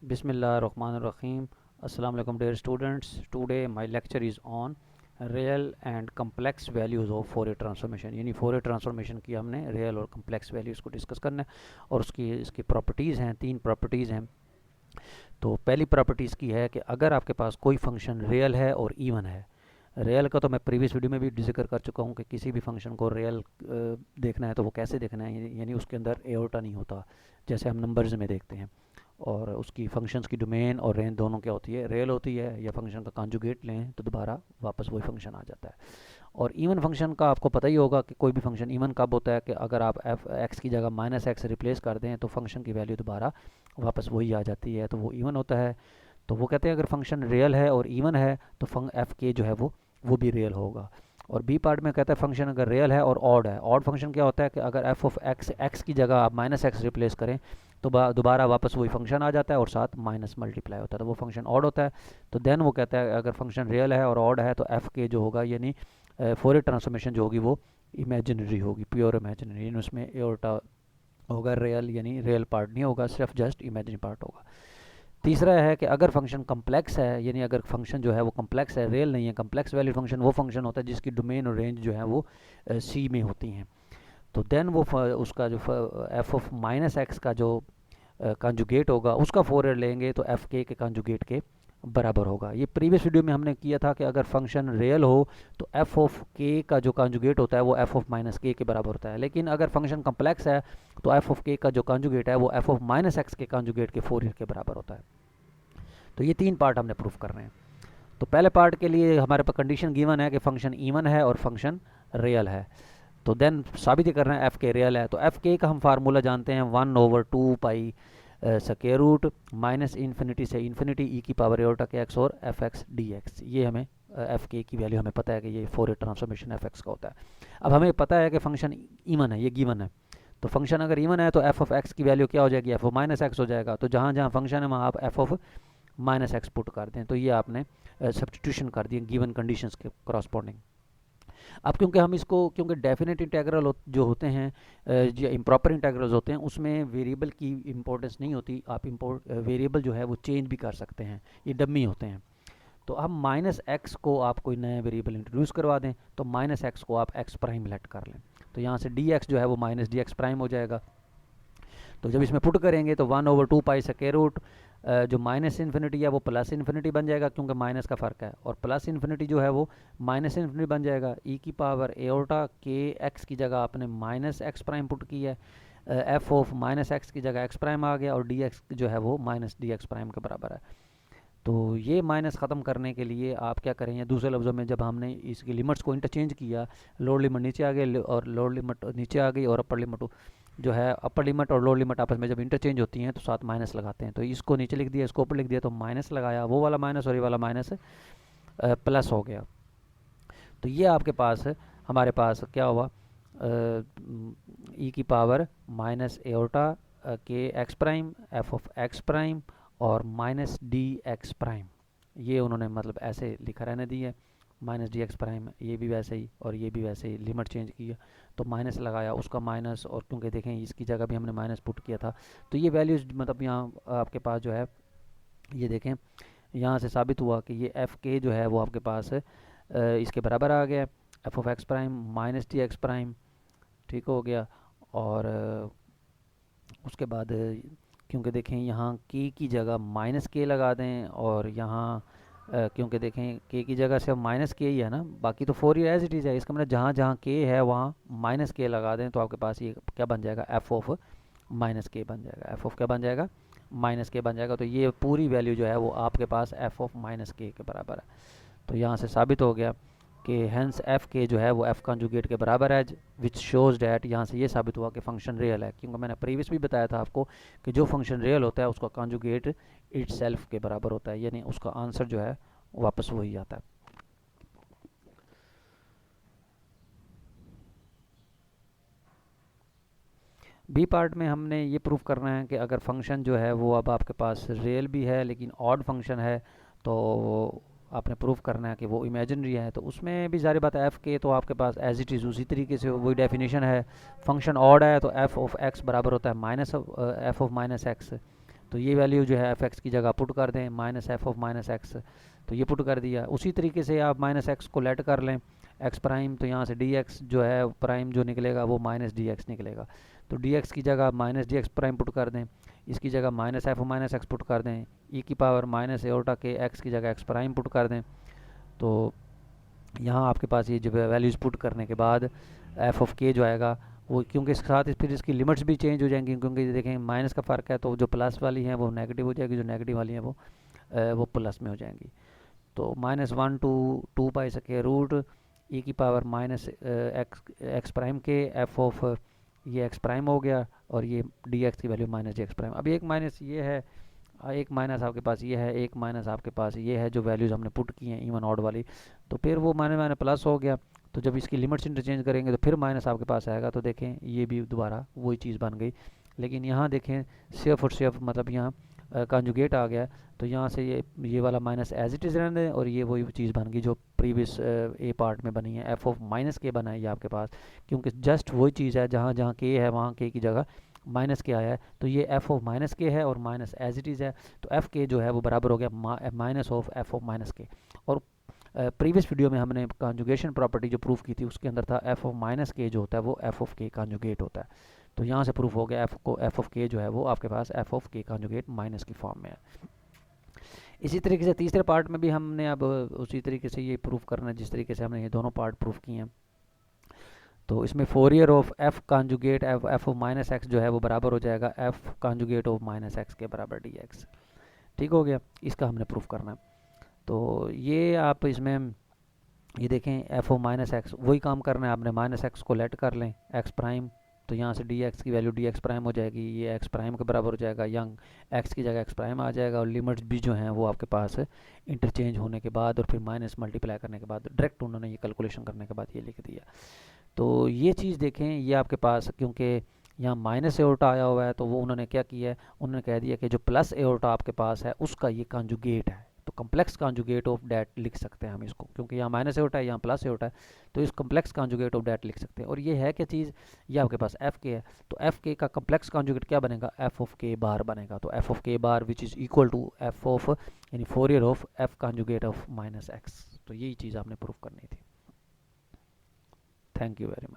Bismillahirrahmanirrahim. Assalamu alaikum dear students. Today my lecture is on real and complex values of Fourier transformation. यानी Fourier transformation की हमने real और complex values को discuss करना है और इसकी प्रॉपर्टीज़ हैं, तीन प्रॉपर्टीज़ हैं। तो पहली प्रॉपर्टीज़ की है कि अगर आपके पास कोई फंक्शन रियल है और इवन है। रियल का तो मैं प्रीवियस वीडियो में भी जिक्र कर चुका हूँ कि किसी भी फंक्शन को रियल देखना है तो वो कैसे देखना है, यानी उसके अंदर एओर्टा नहीं होता जैसे हम नंबर्स में देखते हैं। और उसकी फंक्शंस की डोमेन और रेंज दोनों क्या होती है, रियल होती है, या फंक्शन का कॉन्जुगेट लें तो दोबारा वापस वही फंक्शन आ जाता है। और इवन फंक्शन का आपको पता ही होगा कि कोई भी फंक्शन इवन कब होता है कि अगर आप एफ एक्स की जगह माइनस एक्स रिप्लेस कर दें तो फंक्शन की वैल्यू दोबारा वापस वही आ जाती है, तो वो इवन होता है। तो वो कहते हैं अगर फंक्शन रियल है और इवन है तो एफ के जो है वो भी रियल होगा। और बी पार्ट में कहता है फंक्शन अगर रियल है और ऑड है। ऑड फंक्शन क्या होता है कि अगर एफ ऑफ एक्स एक्स की जगह आप माइनस एक्स रिप्लेस करें तो दोबारा वापस वही फंक्शन आ जाता है और साथ माइनस मल्टीप्लाई होता है, तो वो फंक्शन ऑड होता है। तो देन वो कहता है अगर फंक्शन रियल है और ऑड है तो एफ के जो होगा यानी फोरियर ट्रांसफॉर्मेशन जो होगी वो इमेजिनरी होगी, प्योर इमेजिनरी, यानी उसमें एओर्टा होगा, रियल यानी रियल पार्ट नहीं होगा, सिर्फ जस्ट इमेजिनरी पार्ट होगा। तीसरा है कि अगर फंक्शन कम्प्लेक्स है, यानी अगर फंक्शन जो है वो कम्प्लेक्स है, रियल नहीं है, कम्प्लेक्स वैल्यू फंक्शन वो फंक्शन होता है जिसकी डोमेन और रेंज जो है वो सी में होती हैं। तो देन वो उसका जो एफ ऑफ माइनस एक्स का जो कॉन्जुगेट होगा उसका फोरियर लेंगे तो एफ के कॉन्जुगेट के बराबर होगा। ये प्रीवियस वीडियो में हमने किया था कि अगर फंक्शन रियल हो तो एफ ऑफ के का जो कॉन्जुगेट होता है वो एफ ऑफ माइनस के बराबर होता है, लेकिन अगर फंक्शन कम्प्लेक्स है तो एफ ऑफ के का जो कॉन्जुगेट है वो एफ ऑफ माइनस एक्स के कॉन्जुगेट के फोरियर के बराबर होता है। तो ये तीन पार्ट हमने प्रूफ कर रहे हैं। तो पहले पार्ट के लिए हमारे पास कंडीशन गिवन है कि फंक्शन इवन है और फंक्शन रियल है। तो देन साबित ही कर रहे हैं एफ के रियल है, तो एफ के का हम फार्मूला जानते हैं 1/2 pi square root minus infinity से इन्फिनिटी ई की पावर एओर्टा के एक्स और एफ एक्स डी एक्स। ये हमें एफ के की वैल्यू हमें पता है कि ये फोरियर ट्रांसफॉर्मेशन एफ एक्स का होता है। अब हमें पता है कि फंक्शन इवन है, ये गिवन है। तो फंक्शन अगर इवन है तो एफ ऑफ एक्स की वैल्यू क्या हो जाएगी, एफ ऑफ माइनस एक्स हो जाएगा। तो जहाँ जहाँ फंक्शन है वहाँ आप F of minus x put कर दें, तो ये आपने सब्सटीट्यूशन कर दिए गिवन कंडीशंस के करस्पॉन्डिंग। अब क्योंकि हम इसको क्योंकि डेफिनेट इंटेग्रल जो होते हैं जो इम्प्रॉपर इंटेग्रल्स होते हैं उसमें वेरिएबल की इंपॉर्टेंस नहीं होती, आप वेरिएबल जो है वो चेंज भी कर सकते हैं, ये डमी होते हैं। तो हम माइनस एक्स को आप कोई नया वेरिएबल इंट्रोड्यूस करवा दें तो माइनस एक्स को आप एक्स प्राइम लेट कर लें, तो यहाँ से डी एक्स जो है वो माइनस डी एक्स प्राइम हो जाएगा। तो जब इसमें पुट करेंगे तो 1/2 पाई स्क्वायर रूट जो माइनस इन्फिनिटी है वो प्लस इन्फिनिटी बन जाएगा क्योंकि माइनस का फ़र्क है, और प्लस इन्फिनिटी जो है वो माइनस इन्फिनिटी बन जाएगा। ई की पावर एओर्टा के एक्स की जगह आपने माइनस एक्स प्राइम पुट की है, एफ ऑफ माइनस एक्स की जगह एक्स प्राइम आ गया और डी एक्स जो है वो माइनस डी एक्स प्राइम के बराबर है। तो ये माइनस ख़त्म करने के लिए आप क्या करें, या दूसरे लफ्ज़ों में जब हमने इसकी लिमिट्स को इंटरचेंज किया, लोअर लिमिट नीचे आ गई और लोअर लिमिट नीचे आ गई और अपर लिमिट जो है अपर लिमिट और लोअर लिमिट आपस में जब इंटरचेंज होती हैं तो साथ माइनस लगाते हैं। तो इसको नीचे लिख दिया, इसको ऊपर लिख दिया, तो माइनस लगाया, वो वाला माइनस और ये वाला माइनस प्लस हो गया। तो ये आपके पास हमारे पास क्या हुआ, ई की पावर माइनस एओर्टा के ex prime F of ex prime और माइनस डी एक्स प्राइम, ये उन्होंने मतलब ऐसे लिखा रहने दी है, माइनस डी एक्स प्राइम, ये भी वैसे ही और ये भी वैसे ही, लिमिट चेंज किया तो माइनस लगाया, उसका माइनस, और क्योंकि देखें इसकी जगह भी हमने माइनस पुट किया था तो ये वैल्यूज मतलब यहाँ आपके पास जो है ये देखें यहाँ से साबित हुआ कि ये एफ के जो है वो आपके पास इसके बराबर आ गया, F of ex prime minus D ex prime, ठीक हो गया। और उसके बाद क्योंकि देखें यहाँ के की जगह माइनस के लगा दें और यहाँ क्योंकि देखें के की जगह से माइनस के ही है ना, बाकी तो फोर एज इट इज़ है, इसका मतलब जहाँ जहाँ के है वहाँ माइनस के लगा दें तो आपके पास ये क्या बन जाएगा, एफ ऑफ माइनस के बन जाएगा, एफ ऑफ क्या बन जाएगा, माइनस के बन जाएगा। तो ये पूरी वैल्यू जो है वो आपके पास एफ ऑफ माइनस के बराबर है। तो यहाँ से साबित हो गया कि हैंस एफ के जो है वो एफ कॉन्जुगेट के बराबर है, विच शोज डैट, यहाँ से ये साबित हुआ कि फंक्शन रियल है, क्योंकि मैंने प्रीवियस भी बताया था आपको कि जो फंक्शन रियल होता है उसका कॉन्जुगेट इट सेल्फ के बराबर होता है, यानी उसका आंसर जो है वापस वही आता है। बी पार्ट में हमने ये प्रूफ करना है कि अगर फंक्शन जो है वो अब आपके पास रियल भी है लेकिन ऑड फंक्शन है तो आपने प्रूफ करना है कि वो इमेजिनरी है। तो उसमें भी ज़ाहिर बात है एफ़ के तो आपके पास एज इट इज़ उसी तरीके से वही डेफिनेशन है। फंक्शन ऑड है तो एफ ऑफ एक्स बराबर होता है minus F of minus x, तो ये वैल्यू जो है एफ एक्स की जगह पुट कर दें, minus F of minus x, तो ये पुट कर दिया। उसी तरीके से आप माइनस एक्स को लेट कर लें एक्स प्राइम, तो यहाँ से डी एक्स जो है प्राइम जो निकलेगा वो माइनस डी एक्स निकलेगा। तो डी एक्स की जगह minus D ex prime put कर दें, इसकी जगह minus F minus x put कर दें, ई की पावर माइनस एओटा के एक्स की जगह एक्स प्राइम पुट कर दें। तो यहाँ आपके पास ये जो वैल्यूज़ पुट करने के बाद एफ ऑफ के जो आएगा वो, क्योंकि इसके साथ फिर इसकी लिमिट्स भी चेंज हो जाएंगी, क्योंकि देखें माइनस का फ़र्क है, तो जो प्लस वाली हैं वो नेगेटिव हो जाएगी, जो नेगेटिव वाली हैं वो प्लस में हो जाएंगी। तो -1 to 2 पाई स्क्वायर रूट ई की पावर माइनस एक्स प्राइम के एफ ऑफ ये एक्स प्राइम हो गया, और ये डी एक्स की value minus D ex prime. अब एक माइनस ये है, एक माइनस आपके पास ये है, एक माइनस आपके पास ये है, जो वैल्यूज़ हमने पुट की हैं इवन ऑड वाली, तो फिर वो माइनस प्लस हो गया। तो जब इसकी लिमिट्स इंटरचेंज करेंगे तो फिर माइनस आपके पास आएगा, तो देखें ये भी दोबारा वही चीज़ बन गई। लेकिन यहाँ देखें सिर्फ और सिर्फ मतलब यहाँ कॉन्जुगेट आ गया, तो यहाँ से ये वाला माइनस एज इट इज़ रहने दें, और ये वही चीज़ बन गई जो प्रीवियस ए पार्ट में बनी है, एफ ऑफ माइनस के बना है ये आपके पास, क्योंकि जस्ट वही चीज़ है जहाँ जहाँ के है वहाँ के की जगह माइनस के आया है, तो ये एफ ऑफ माइनस के है और माइनस एज इट इज़ है, तो एफ के जो है वो बराबर हो गया minus of F of minus के। और प्रीवियस वीडियो में हमने कॉन्जुगेशन प्रॉपर्टी जो प्रूफ की थी उसके अंदर था एफ ऑफ माइनस के जो होता है वो एफ ऑफ के कॉन्जुगेट होता है। तो यहाँ से प्रूफ हो गया एफ ऑफ के जो है वो आपके पास एफ ऑफ के कॉन्जुगेट माइनस की फॉर्म में है। इसी तरीके से तीसरे पार्ट में भी हमने अब उसी तरीके से ये प्रूफ करना है जिस तरीके से हमने ये दोनों पार्ट प्रूफ किए हैं। तो इसमें Fourier of F conjugate F of minus x जो है वो बराबर हो जाएगा F conjugate of minus x के बराबर डी एक्स। ठीक हो गया, इसका हमने प्रूफ करना है। तो ये आप इसमें ये देखें एफ ऑफ माइनस एक्स वही काम करना है आपने, माइनस एक्स को लेट कर लें एक्स प्राइम, तो यहाँ से डी एक्स की वैल्यू डी एक्स प्राइम हो जाएगी, ये एक्स प्राइम के बराबर हो जाएगा, यंग एक्स की जगह एक्स प्राइम आ जाएगा, और लिमिट्स भी जो हैं वो आपके पास इंटरचेंज होने के बाद और फिर माइनस मल्टीप्लाई करने के बाद डायरेक्ट उन्होंने ये कैलकुलेशन करने के बाद ये लिख दिया। तो ये चीज़ देखें, ये आपके पास क्योंकि यहाँ माइनस एओर्टा आया हुआ है, तो वो उन्होंने क्या किया है, उन्होंने कह दिया कि जो प्लस एओर्टा आपके पास है उसका ये कॉन्जुगेट है, तो कम्प्लेक्स कॉन्जुगेट ऑफ डैट लिख सकते हैं हम इसको, क्योंकि यहाँ माइनस एओर्टा है यहाँ प्लस एओर्टा है, तो इस कम्प्लेक्स कॉन्जुगेट ऑफ डैट लिख सकते हैं। और ये है क्या चीज़, ये आपके पास एफ के है, तो एफ के का कम्प्लेक्स कॉन्जुगेट क्या बनेगा, एफ ऑफ के बार बनेगा। तो F of k bar which is equal to F of यानी Fourier of F conjugate of minus x. तो यही चीज़ आपने प्रूफ करनी थी। Thank you very much.